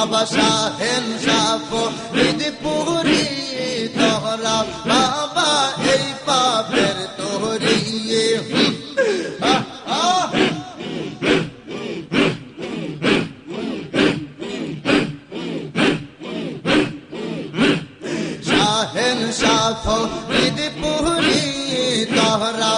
বাবা শাহেন সাফো ঈদপুরি তোহরা বাবা এই পাপের তোহরি শাহেন সাফো ঈদপুরি তোহরা